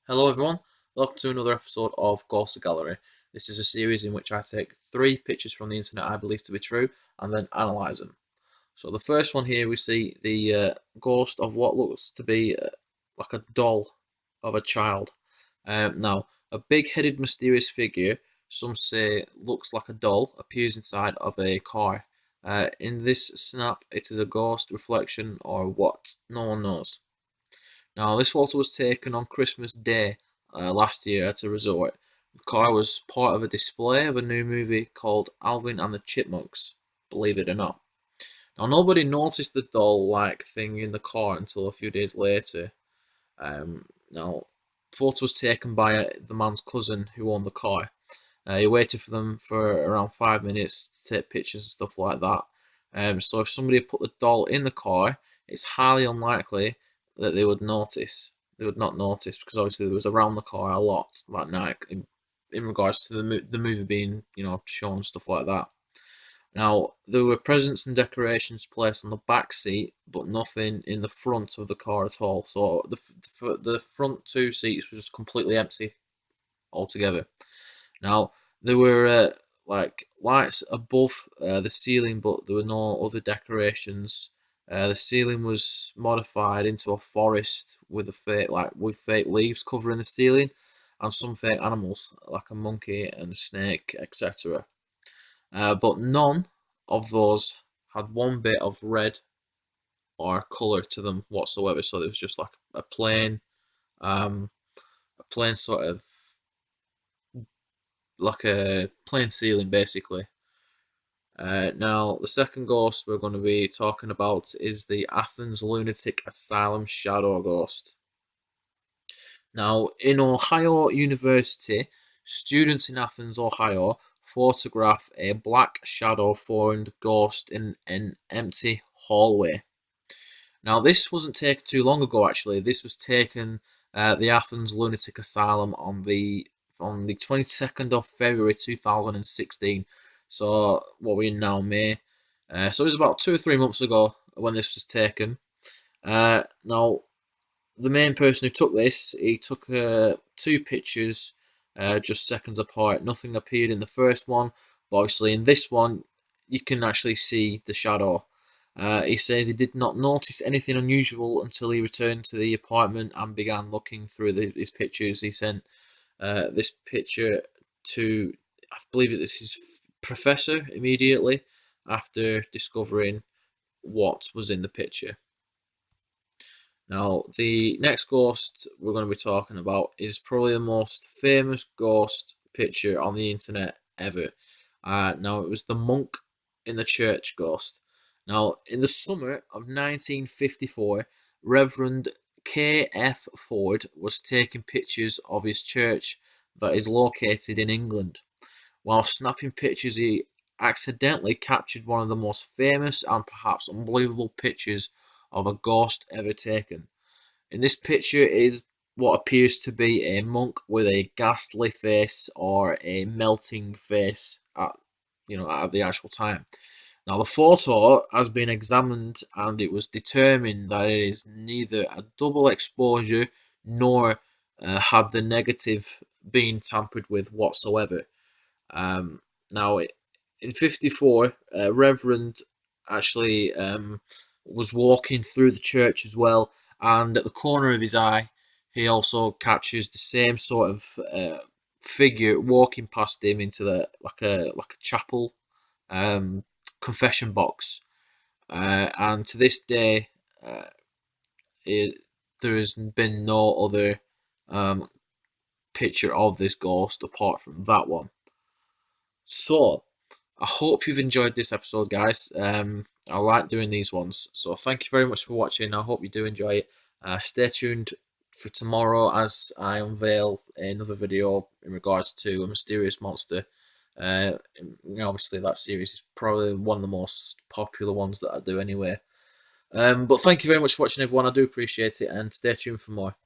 Hello everyone, welcome to another episode of Gallary. This is a series in which I take 3 pictures from the internet I believe to be true and then analyse them. So the first one here we see the ghost of what looks to be like a doll of a child. Now, a big-headed mysterious figure, some say looks like a doll, appears inside of a car. In this snap it is a ghost, reflection or what? No one knows. Now, this photo was taken on Christmas Day last year at a resort. The car was part of a display of a new movie called Alvin and the Chipmunks, believe it or not. Now, nobody noticed the doll-like thing in the car until a few days later. Now, the photo was taken by the man's cousin who owned the car. He waited for them for around 5 minutes to take pictures and stuff like that. So if somebody had put the doll in the car, it's highly unlikely that they would notice. They would not notice because obviously there was around the car a lot that night in regards to the movie being shown and stuff like that. Now there were presents and decorations placed on the back seat, but nothing in the front of the car at all. So the front 2 seats were just completely empty altogether. Now there were like lights above the ceiling, but there were no other decorations. The ceiling was modified into a forest with fake leaves covering the ceiling, and some fake animals like a monkey and a snake, etc. But none of those had one bit of red or colour to them whatsoever. So it was just like a plain sort of like a plain ceiling basically. Now, the second ghost we're going to be talking about is the Athens Lunatic Asylum Shadow Ghost. Now, in Ohio University, students in Athens, Ohio, photograph a black shadow-formed ghost in an empty hallway. Now, this wasn't taken too long ago, actually. This was taken at the Athens Lunatic Asylum on the 22nd of February 2016. So what we're in now, May. So it was about 2 or 3 months ago when this was taken. Now, the main person who took this, he took 2 pictures just seconds apart. Nothing appeared in the first one, but obviously in this one, you can actually see the shadow. He says he did not notice anything unusual until he returned to the apartment and began looking through his pictures. He sent this picture to, I believe it's his professor immediately after discovering what was in the picture. Now, the next ghost we're going to be talking about is probably the most famous ghost picture on the internet ever. Now, it was the monk in the church ghost. Now, in the summer of 1954, Reverend K.F. Ford was taking pictures of his church that is located in England. While snapping pictures, he accidentally captured one of the most famous and perhaps unbelievable pictures of a ghost ever taken. In this picture is what appears to be a monk with a ghastly face or a melting face at the actual time. Now the photo has been examined and it was determined that it is neither a double exposure nor had the negative been tampered with whatsoever. Now, in 54, Reverend actually was walking through the church as well, and at the corner of his eye, he also captures the same sort of figure walking past him into like a chapel confession box. And to this day, there has been no other picture of this ghost apart from that one. So, I hope you've enjoyed this episode, guys. I like doing these ones, so thank you very much for watching. I hope you do enjoy it. Stay tuned for tomorrow as I unveil another video in regards to a mysterious monster. Obviously that series is probably one of the most popular ones that I do anyway. But thank you very much for watching, everyone. I do appreciate it, and stay tuned for more.